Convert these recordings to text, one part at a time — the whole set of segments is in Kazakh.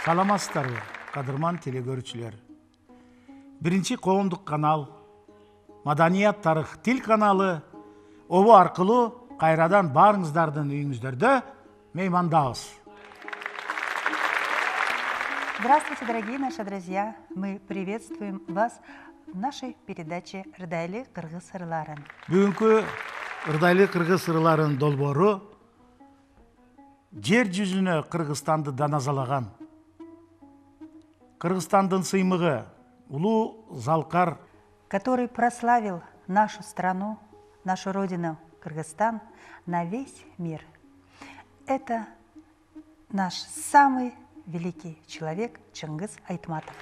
Саламатсыздарбы, кадырман телегөрүүчүлөр. Биринчи коомдук канал, Маданият тарых тил каналы обо аркылуу кайрадан баарыңыздардын үйүңүздөрдө меймандабыз. Здравствуйте, дорогие наши друзья! Мы приветствуем вас в нашей передаче «Ырдайлы кыргыз ырларын». Бүгүнкү Ырдайлы кыргыз ырларын долбоору жер жүзүнө Кыргызстанды даназалаган, Кыргызстандын сыймыгы, улуу Залкар, который прославил нашу страну, нашу родину Кыргызстан на весь мир. Это наш самый великий человек Чингиз Айтматов.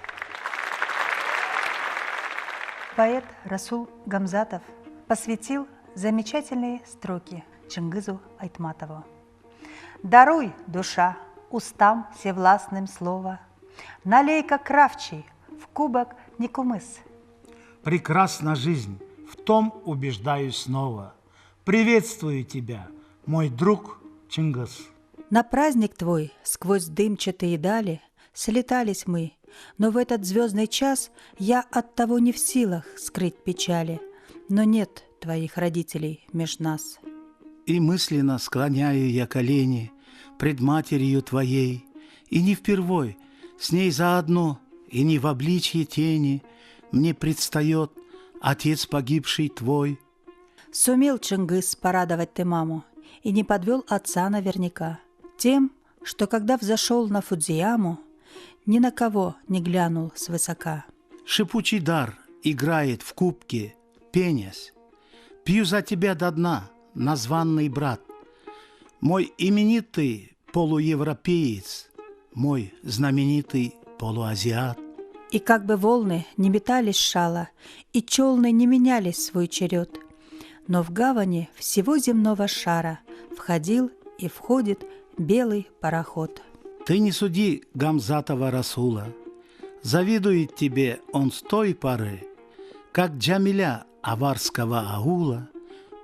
Поэт Расул Гамзатов посвятил замечательные строки Чингизу Айтматову. «Даруй, душа, устам всевластным слово, налей-ка кравчий в кубок Никумыс. Прекрасна жизнь, в том убеждаюсь снова. Приветствую тебя, мой друг Чингис». На праздник твой сквозь дымчатые дали слетались мы, но в этот звездный час я оттого не в силах скрыть печали, но нет твоих родителей меж нас. И мысленно склоняю я колени пред матерью твоей, и не впервой с ней заодно, и не в обличье тени мне предстает отец погибший твой. Сумел, Чингис, порадовать ты маму, и не подвел отца наверняка тем, что когда взошел на Фудзияму, ни на кого не глянул свысока. Шипучий дар играет в кубке, пенясь. Пью за тебя до дна, названный брат. Мой именитый полуевропеец, мой знаменитый полуазиат. И как бы волны не метались шало, и челны не менялись свой черед, но в гавани всего земного шара входил и входит белый пароход. Ты не суди Гамзатова Расула, завидует тебе он с той поры, как Джамиля аварского аула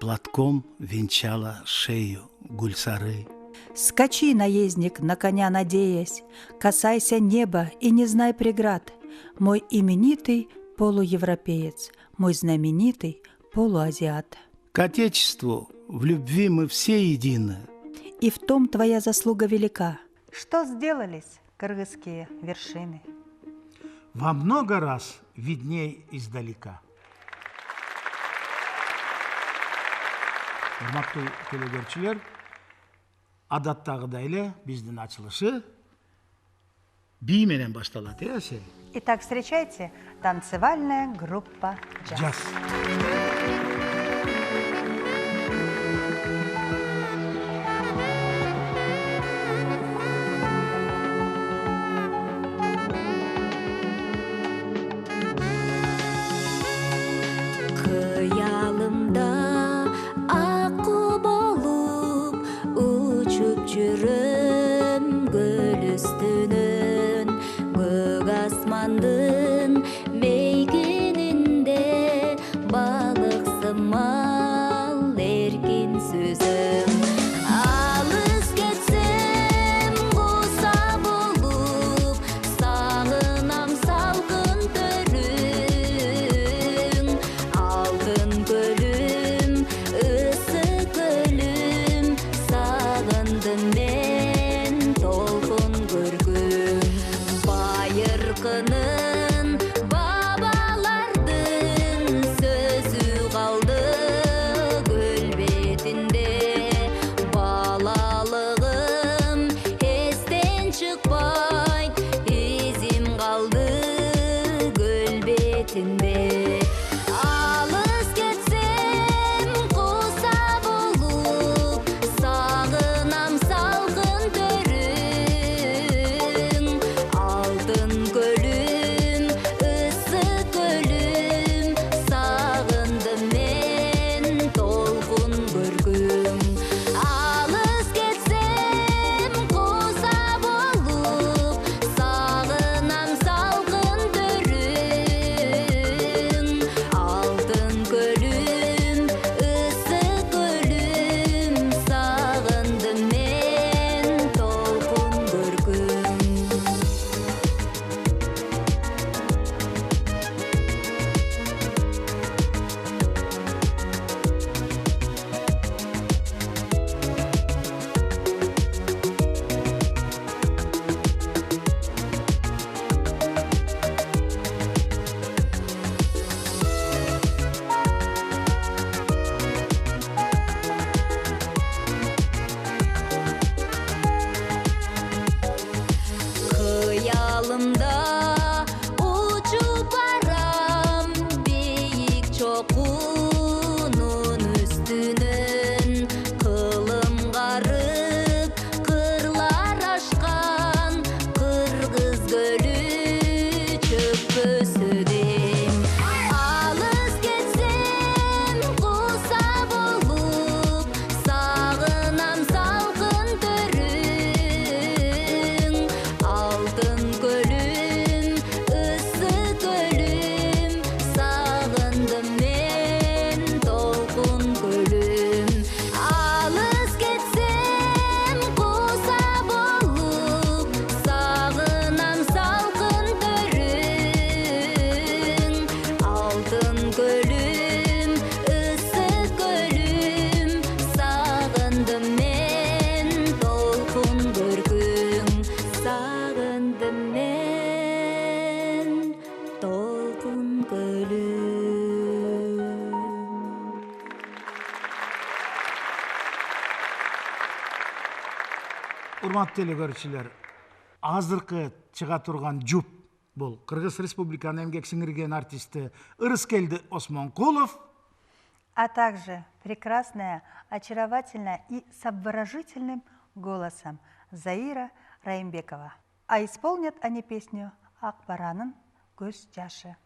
платком венчала шею Гульсары. Скачи, наездник, на коня надеясь, касайся неба и не знай преград, мой именитый полуевропеец, мой знаменитый полуазиат. К Отечеству в любви мы все едины, и в том твоя заслуга велика. Что сделались кыргызские вершины? Во много раз видней издалека. Урматтуу телегөрүүчүлөр, адаттагыдай эле биздин ачылышы бий менен башталат, Әсел? Итак, встречайте, танцевальная группа «Джаз». Джаз. Кыялымда акку болуп учуп жүрөм көл үстүнөн, көк асмандын мейгининде балык сымал эркин сүзөм. Алыс кетсем куса болуп, сагынам салкын төрүң. Алтын көлүм, ысык көлүм, сагындым мен толкун көргүм. Байыркынын бабалардын сөзү калды көл бетинде. Балалыгым эстен чыкпайт, изим калды көл бетинде. Алыс кетсем куса болуп, сагынам салкын төрүң. Алтын көлүм, ысык көлүм, сагындым мен толкун көргүм. Алыс кетсем куса болуп, сагынам салкын төрүң. урматтуу эле көрүүчүлөр, азыркы чыга турган жуп бул Кыргыз Республиканын эмгек сиңирген артисти Ырыскелди Осмонкулов, а также прекрасная, очаровательная и с обворожительным голосом Заира Раимбекова. А исполнят они песню «Ак баранын көз жашы».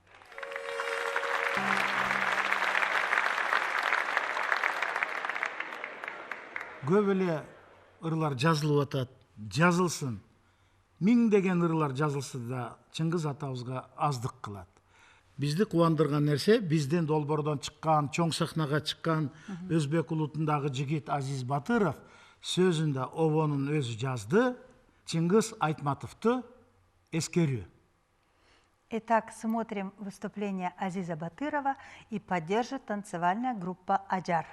көп эле ырлар жазылып атат, жазылсын. Миңдеген ырлар жазылса да Чыңгыз атабызга аздык кылат. Бизди кубандырган нерсе, бизден долбоордон чыккан, чоң сахнага чыккан өзбек улутундагы жигит Азиз Батыров сөзүндө обонун өзү жазды, Чыңгыз Айтматовду эскерүү. Итак, смотрим выступление Азиза Батырова и поддержит танцевальная группа «Аджар».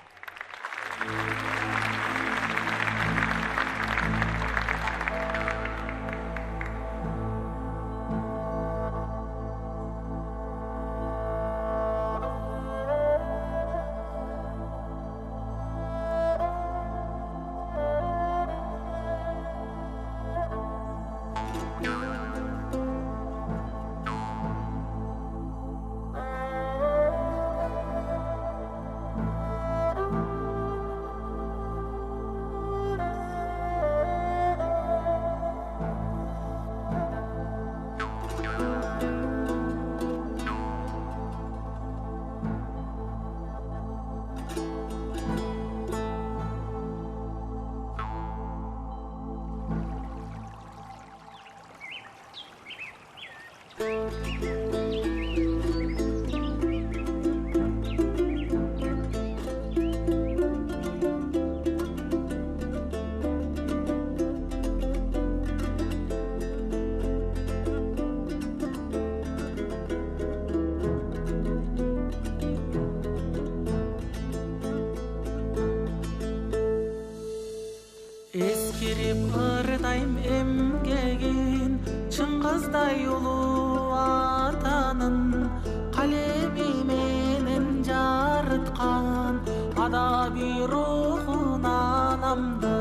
Eskirip ырдайм эмгегин, Чыңгыздай улуу атанын, калеми менен жарыткан, адаби рухун анамды.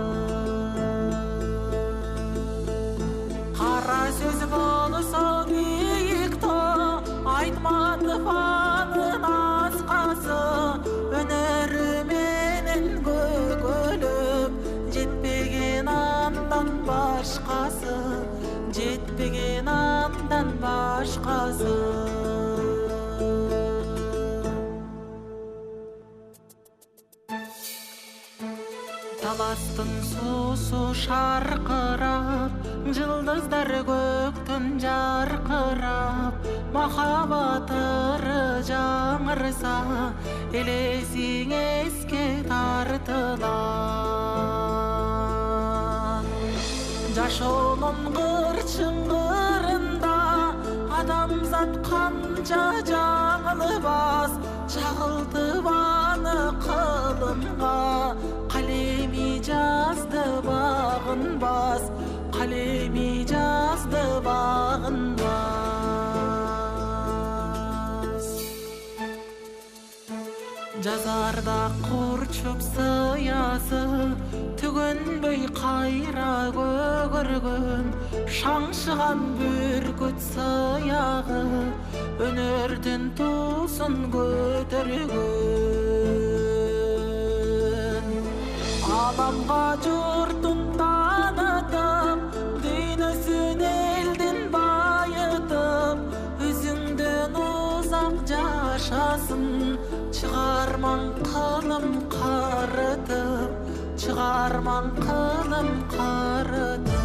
Кара сөз болсо бийик тоо, Айтматов анын аскасы, өнөрү менен көгөлөп, жетпеген андан башкасы, жетпеген андан башкасы. Таластын суусу шаркырап, жылдыздар көктөн жаркырап, махаббат ыры жаңырса, элесиң эске тартылат. Жашоонун кырчыңгырында адамзат канча жаңылбас, чагылтып аны кылымга, калеми жазды багынбас, калеми жазды багынбас. Жазарда курчуп сыясы, түгөнбөй кайра көгөргөн, шаңшыган бүркүт сыягы, өнөрдүн туусун көтөргөн. Аламга журтун таанытып, дүйнөсүн элдин байытып, өзүңдөн узак жашасын, чыгарман кылым карытып, чыгарман кылым карытып.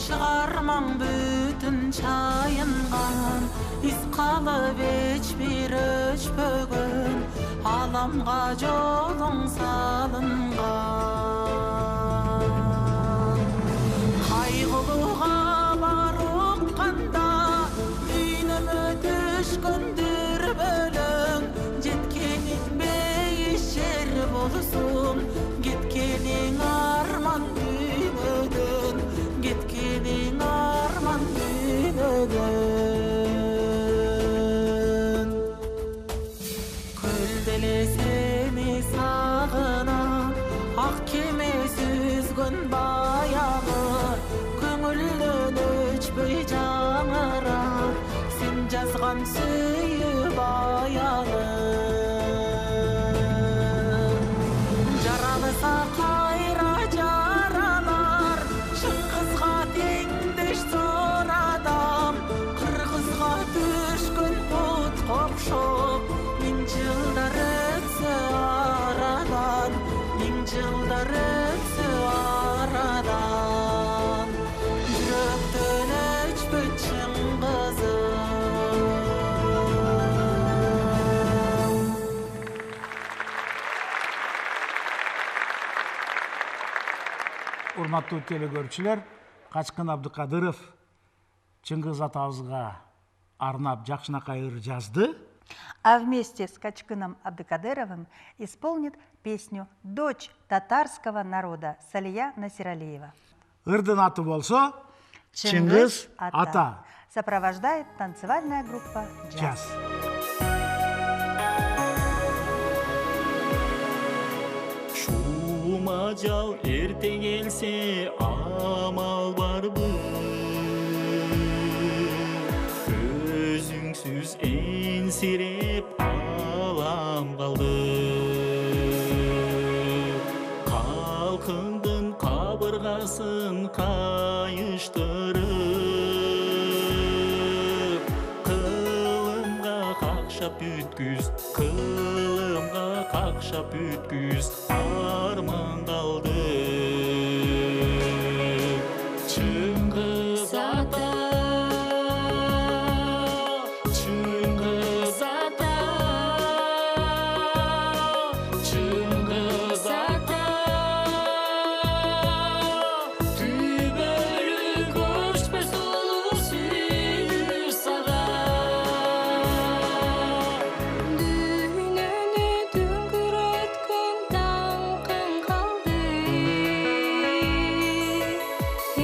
шығармаң бүтін шайынған із қалып ешбір өшпөгөн аламға жолың салынған қайғылыға бар ұққанда үйнім өтішкөндір бөлің жеткенің бейшер болсын кеткенің арман дүниеден кеткенің арман дүниеден көлделесені сағынам ақ кеме сүзгін баяғы көңілден өчпөй жаңырап сен жазған сүйіп аяғы жаралыса қайра жаралар шыңғысқа теңдеш зор адам қырғызға түшкін пұт қопшоп мың жылдар өтсө арадан мың жылдар өтсө арадан жүректен өчпөй шыңғызым урматтуу телекөрүүчүлөр, Качкын Абдыкадыров Чыңгыз атабызга арнап жакшынакай ыр жазды. А вместе с Качкыном Абдыкадыровым исполнит песню «Дочь татарского народа» Салия Насиралиева. Ырдын аты болсо Чыңгыз ата. Сопровождает танцевальная группа «Джаз». Жаз. Шумажал эрте келсе амал барбы өзүңсүз энсиреп алам калды калкыңдын кабыргасын кайыштырып кылымга какшап бүткүз кылымга какшап бүткүз арман калды Чыңгыз ата Чыңгыз ата Чыңгыз ата Түбөлүк көчпөс улуу сүйүү сага Дүйнөнү дүңгүрөткөн даңкың калды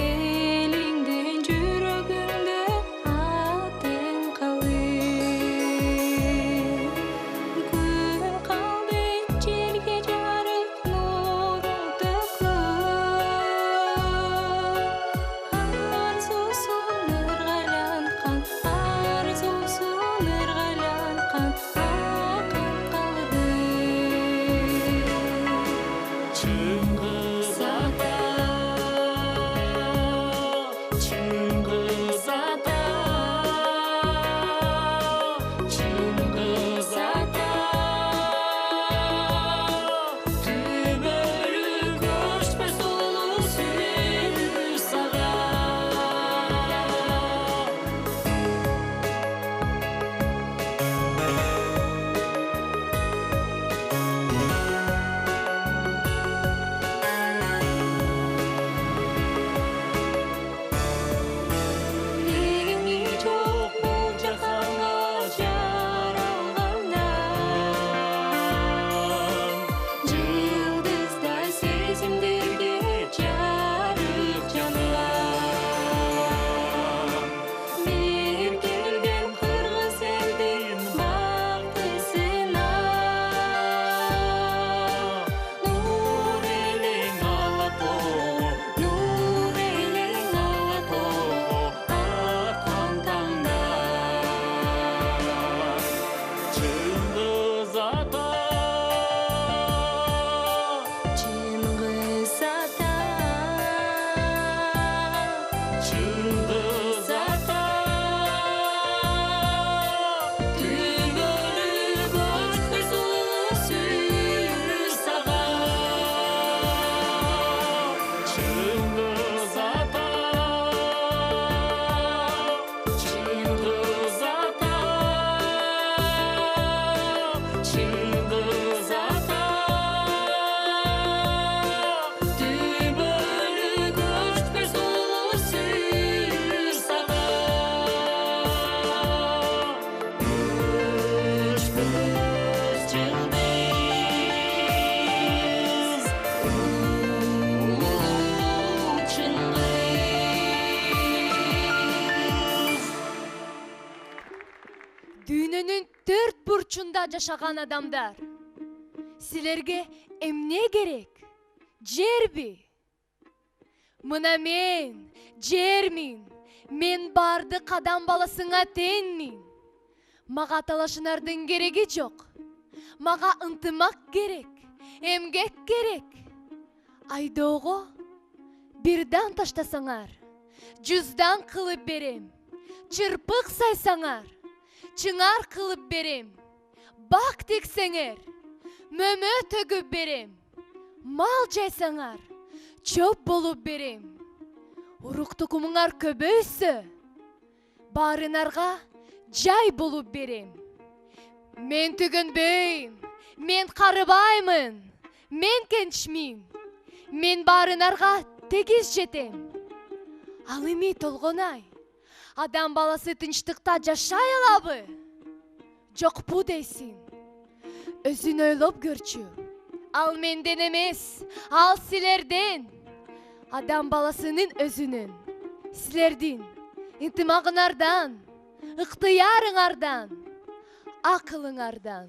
элиңден жүрөгүңдө атың калды күн калды жерге жарык нурун төккөн арзусун ыргайланткан акын калды Чыңгыз ата Чыңгыз ата Чыңгыз ата Түбөлүк көчпөс улуу сүйүү сага төрт бурчунда жашаган адамдар. Силерге эмне керек? Жерби? Мына мен жермин. Мен бардык адам баласыңа теңмин. Мага талашынардын кереги жок. Мага ынтымак керек, эмгек керек. Айдоого бирдан таштасаңар, 100дан кылып берем. Чырпык сайсаңар, чыңар кылып берем. Бак тексеңер, мөмө төгүп берем. Мал жайсаңар, чөп болуп берем. Урук тукумуңар көбөйсө, баарыңарга жай болуп берем. Мен түгөнбөйм, мен карыбаймын, мен кенчмин. Мен баарыңарга тегиз жетем. Ал эми толгонай, адам баласы тынчтыкта жашай алабы? Жокпу дейсиң? Өзүн ойлоп көрчү. Ал менден эмес, ал силерден. Адам баласынын өзүнүн, силердин ынтымагыңардан, ыктыярыңардан, акылыңардан.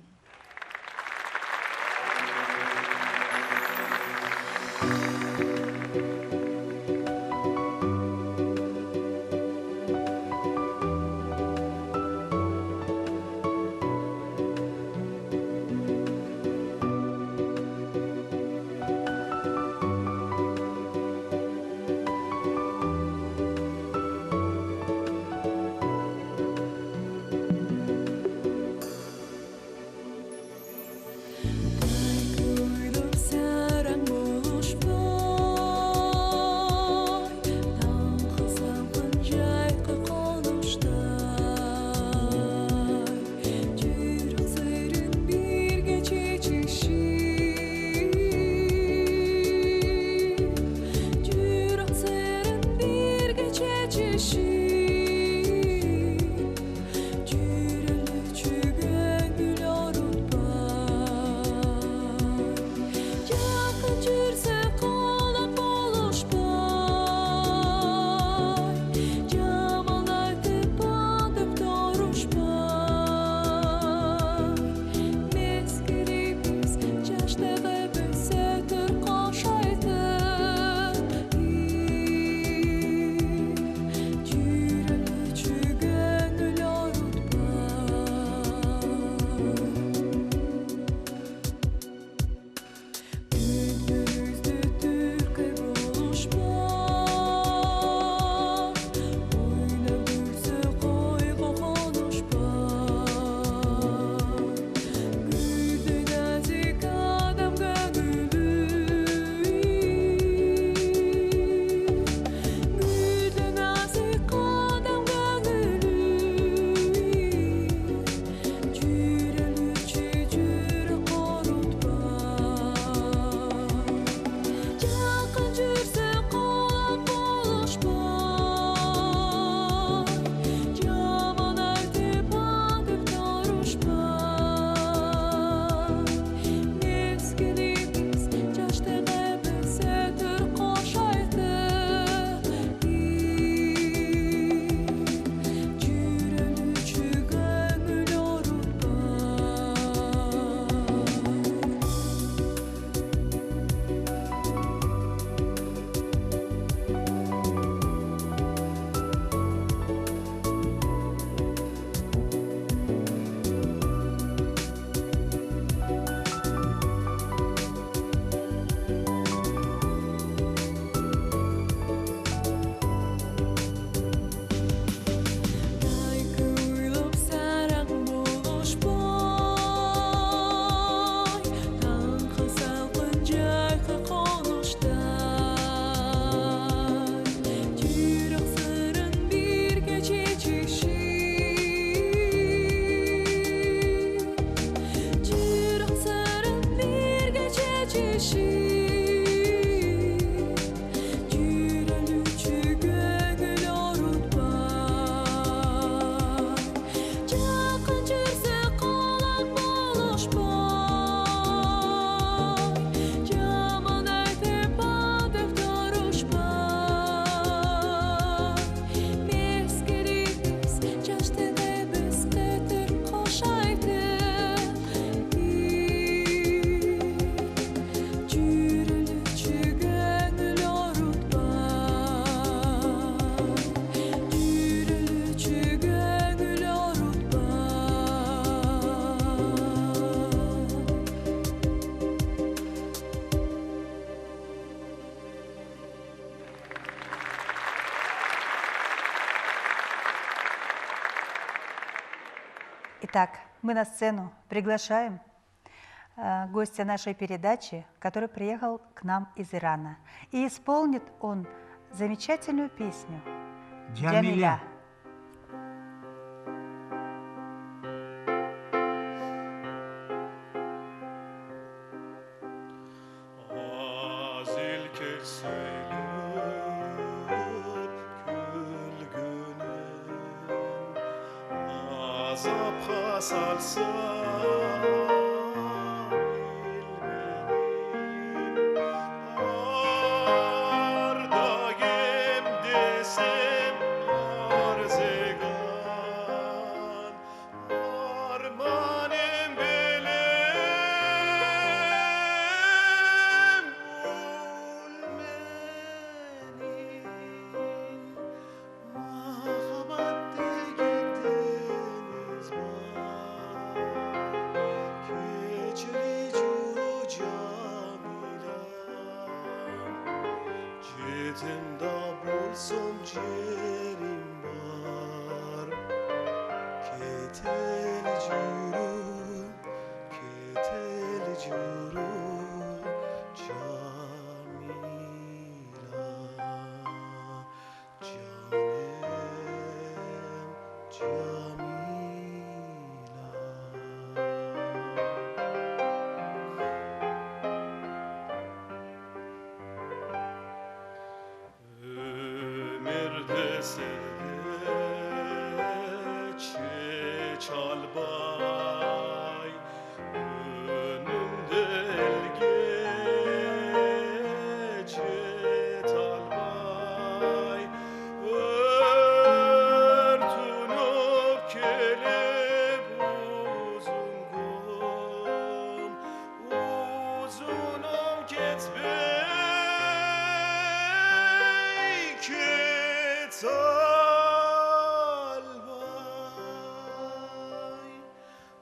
Şahit Итак, мы на сцену приглашаем гостя нашей передачи, который приехал к нам из Ирана. И исполнит он замечательную песню «Джамиля». Azap'a salsa Ardagem desem arzegan Armanem belem ulmenin Mahabat deniz Keçeli curu camila Cetimda bulsun cerim var Ketel curu camila Canem Çalbay önümde el gece talbay örtünüp kelip uzunum ketbey ketalbay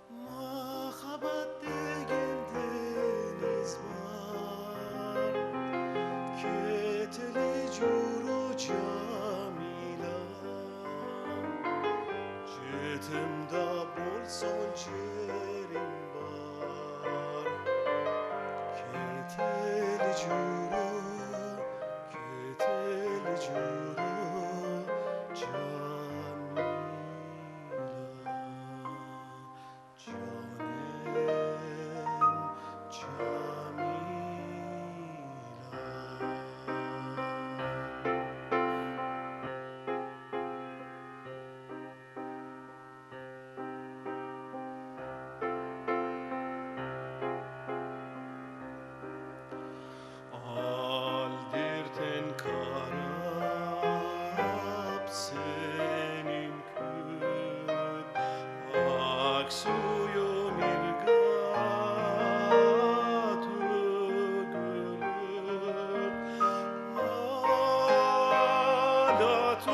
Mahabat degen deniz var Keteli curu camila Cetimda bolson cerim var Keteli curu camila Aldirten karab senin küp Aksuyum irgat ögülüp Adat o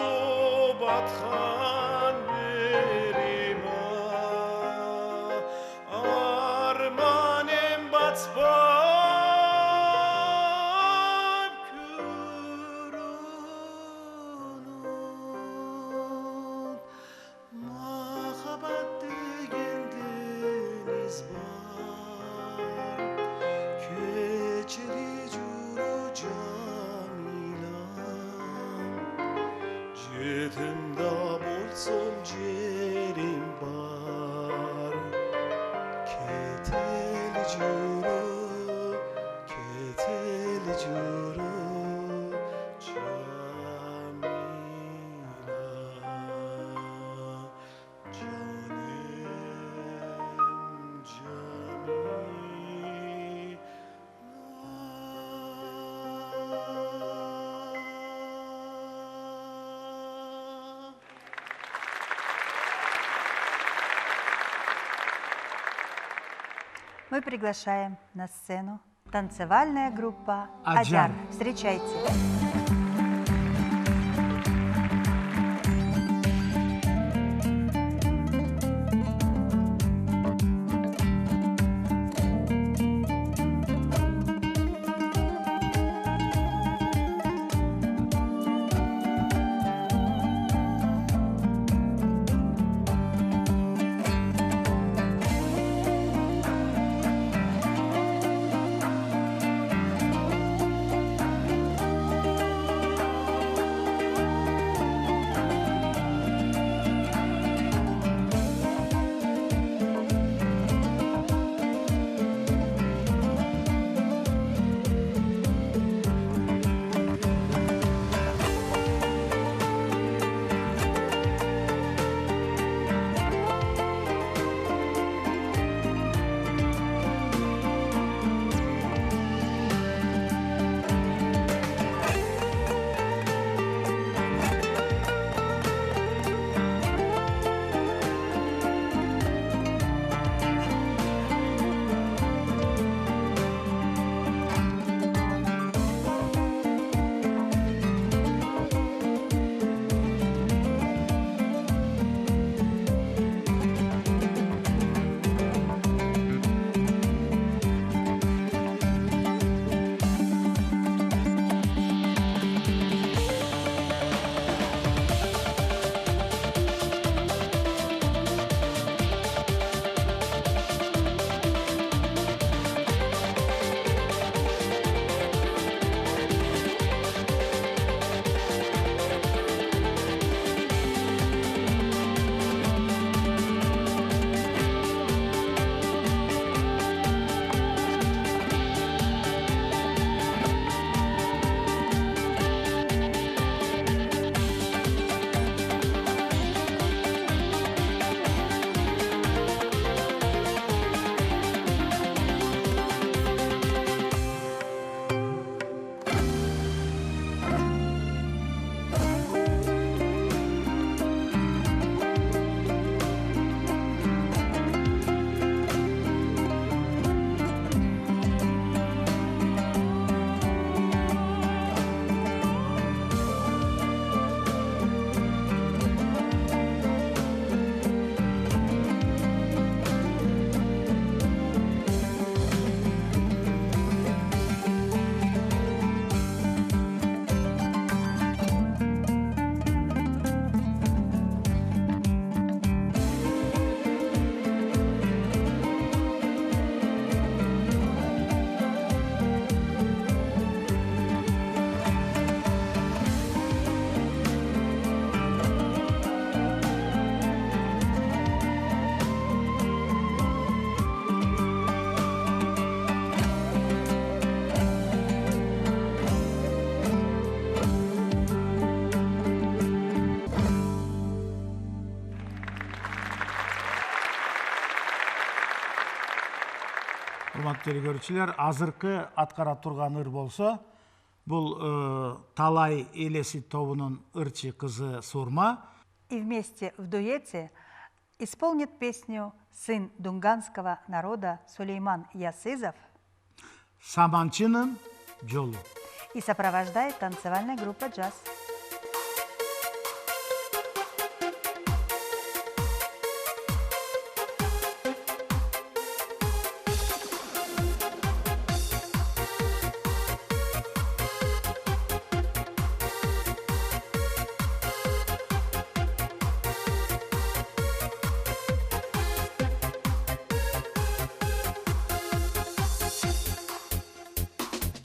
bathan berima Armanem batsbab kürünut Mahabat degen deniz var Keçeli curu camila Cetimda bolsun cerim var Keteli curu camila Canem camila Мы приглашаем на сцену танцевальная группа «Аджар». «Аджар». Встречайте. телекөрүүчүлөр, азыркы аткара турган ыр болсо, бул Талай элеси тобунун ырчы кызы Сурма. И вместе в дуэте исполнит песню сын дунганского народа Сулейман Ясызов Саманчынын жолу. и сопровождает танцевальная группа «Джаз».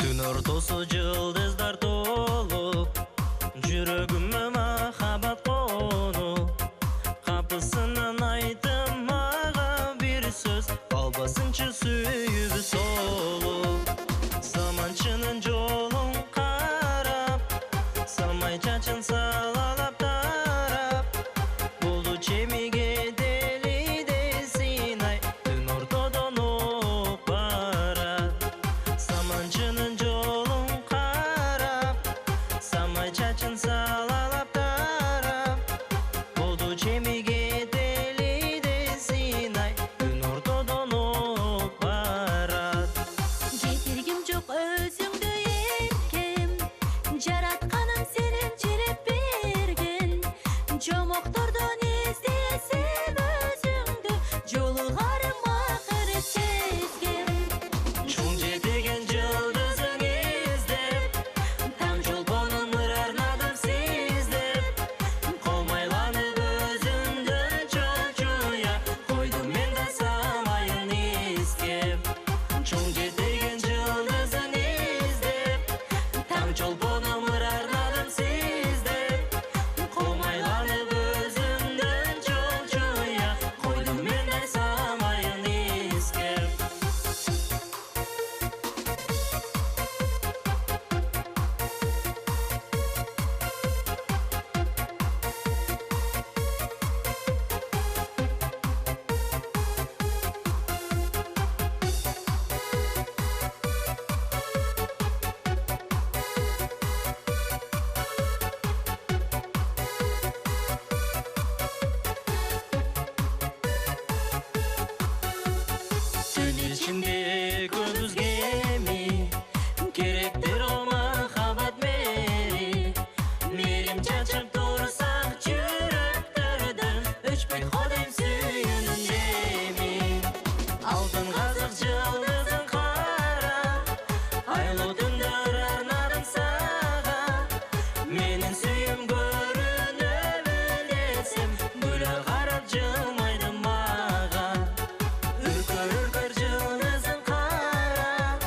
Түн ортасы жылдыздар толуп, жүрөгүмө махаббат конуп, капысынан айтты мага бир сөз, албасынчы сүйүп солуп. Саманчынын жолун карап, самай чачын салалап тарап, болду чемиге дели десин ай, түн ортодон оп барат. Саманчынын жолун карап, самай чачын салалап тарап, болду чемиге дели десин ай, түн ортодон оп барат. Жетиргим жок өзүңдү эркем, жаратканым сенен чилеп берген. Жомоктордон издесем өзүңдү, жолугарым акыр сезгем. Чоң жетеген жылдызың издеп, таң жолбонун ыр арнадым сиздеп, колмайланып өзүмдөн чочуя, койдум мен да самайын искеп. Чоң жетеген жылдызың издеп, таң жолбонун ыр арнадым сиздеп, колмайланып өзүмдөн чочуя, койдум мен да самайын искеп. Түн içinde көзгө эми керектир о махаббат мери. Мерим чачып турсак жүрөктөрдөн, өчпөй кодем сүйүүнүн эми. Алтын казык жылдызың карап, айлуу түндөр арнадым сага. Менин сүйүм көрүнөбү десем, күлө карап жылмайды мага. Үркөр жылдызың карап,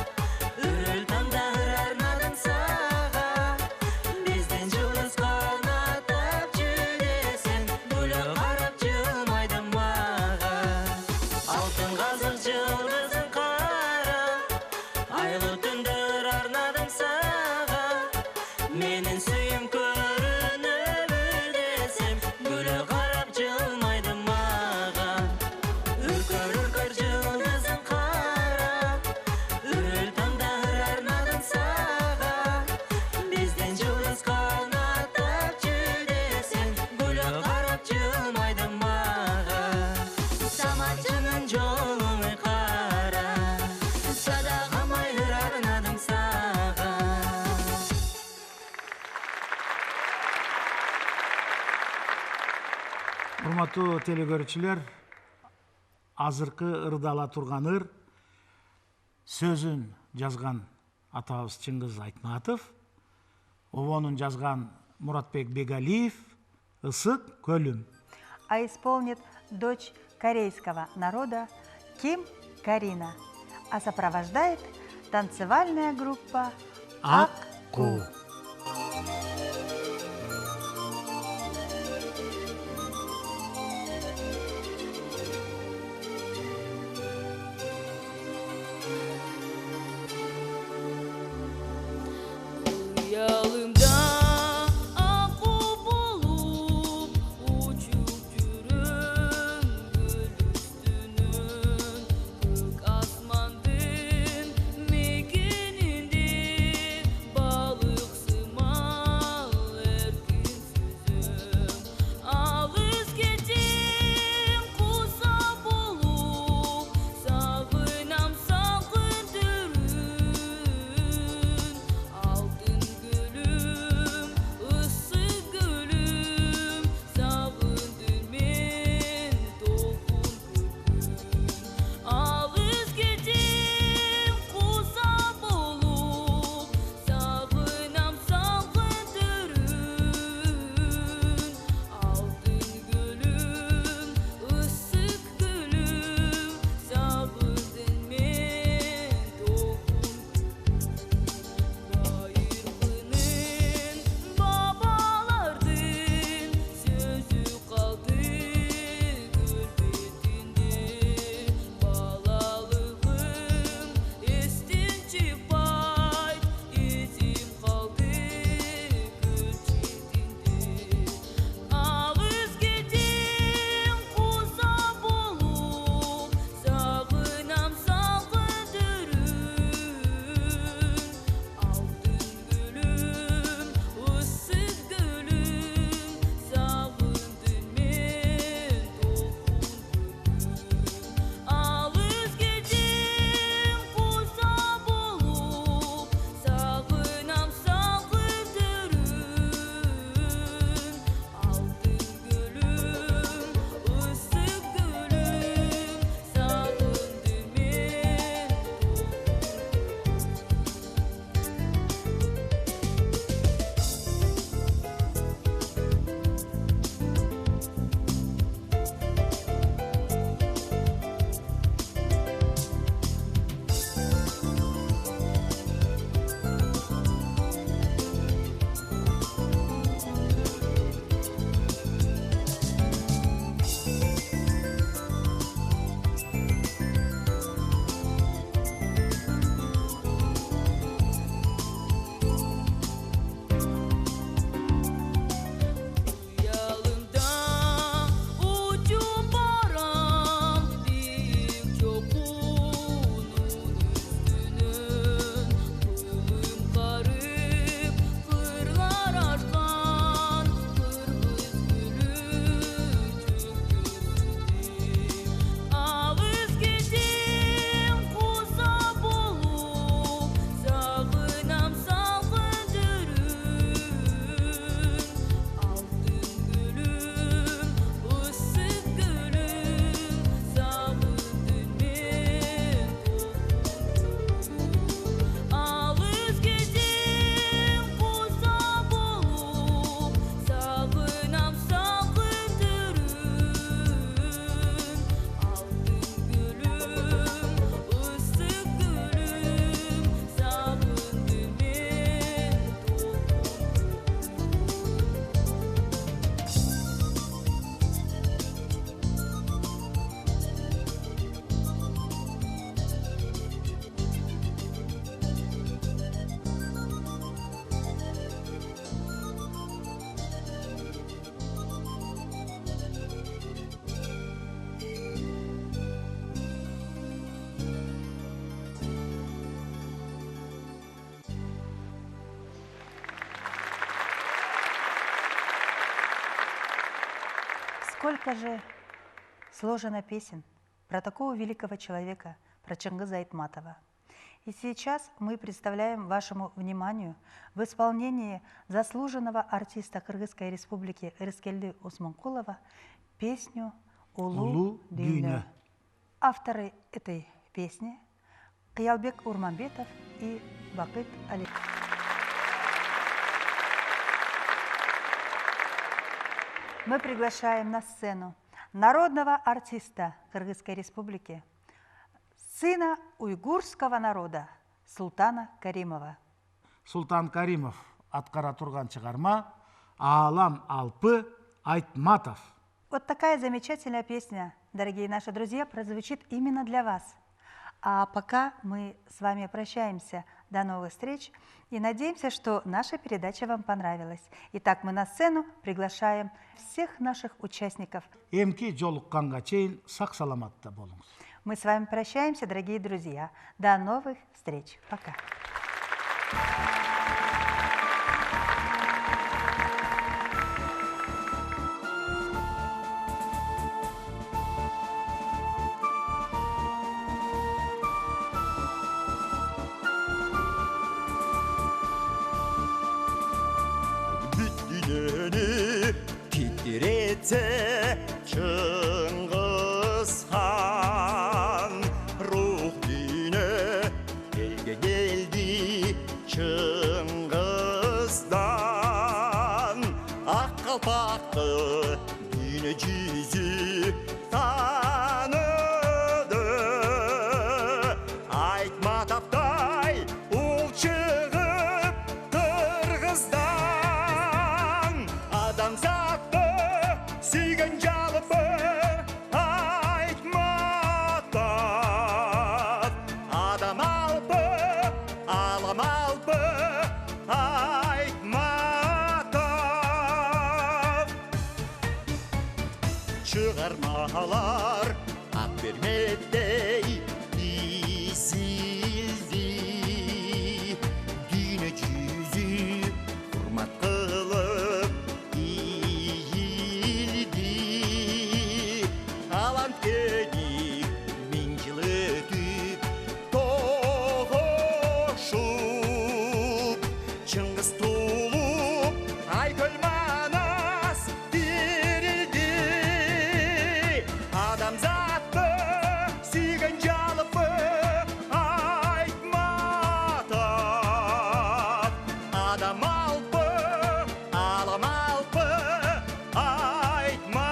үрүл таңда ыр арнадым сага. Бизден жылдыз канаттап жүр десем, күлө карап жылмайды мага. Алтын казык жылдызың карап, айлуу түндөр арнадым сага. Менин сүйүм көрүнөбү десем, күлө карап жылмайды мага. Үркөр жылдызың карап, үрүл таңда ыр арнадым сага. Бизден жылдыз канаттап жүр десем, күлө карап жылмайды мага. Саманчынын жолун кара, садагамай ыр арнадым сага. Урматтуу телекөрүүчүлөр, азыркы ырды ала турган ыр сөзүн жазган атабыз Чыңгыз Айтматов, обонун жазган Муратбек Бегалиев, Ысык көлүм. А исполнит дочь корейского народа Ким Карина, а сопровождает танцевальная группа Акку. Ялымда аку болуп учуп жүрөм, гүл үстүнөн көк асманды сколько же сложено песен про такого великого человека, про Чингиза Айтматова. И сейчас мы представляем вашему вниманию в исполнении заслуженного артиста Кыргызской республики Рыскелди Усманкулова песню «Улу Дүйнө». Авторы этой песни Кыялбек Урманбетов и Бакыт Али. Мы приглашаем на сцену народного артиста Кыргызской республики, сына уйгурского народа Султана Каримова. Султан Каримов аткара турган чыгарма «Аалам Алпы Айтматов». Вот такая замечательная песня, дорогие наши друзья, прозвучит именно для вас. А пока мы с вами прощаемся. До новых встреч и надеемся, что наша передача вам понравилась. Итак, мы на сцену приглашаем всех наших участников. Эмки жолукканга чейин сак саламатта болуңуз. Мы с вами прощаемся, дорогие друзья. До новых встреч. Пока. Дүниені титіретсе Чыңғыз хан рух дүйнө елге келді Чыңғыздан ақ қалпақты дүйнө жүзі таныды Айтматовтай ұл шығып Кыргыздан адамзатты сүйген жалпы Айтматов адам алпы алам алпы Айтматов шығармалар ақ берметтей изилди дүйнө жүзү урмат кылып ийилди алант кенип миң жыл өтүп тогошуп Чыңгыз туулуп Айкөл Манас тирилди адамзатты сүйген жалпы Айтматов адам алпы алам алпы Айтматов.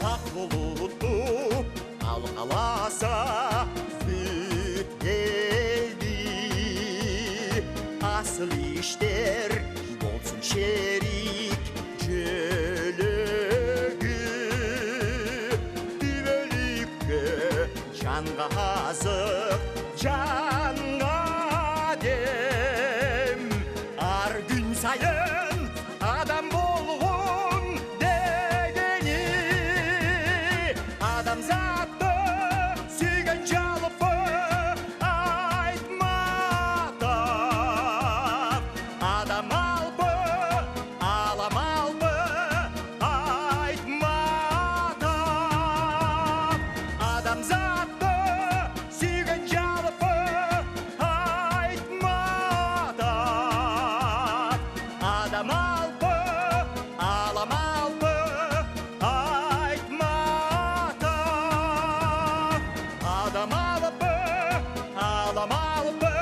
Ақ бұлытты алғаласа бүткелді асыл іштер болсын шерик жөлөгү түбөлүккө жанга азык жанга дем ар күн сайын адам болгон дегени адамзатты сүйген жалпы Айтматов адам алпы алам алпы Айтматов адамзатты сүйген жалпы Айтматов адам алпы алам алпы Айтматов адам алпы алам алпы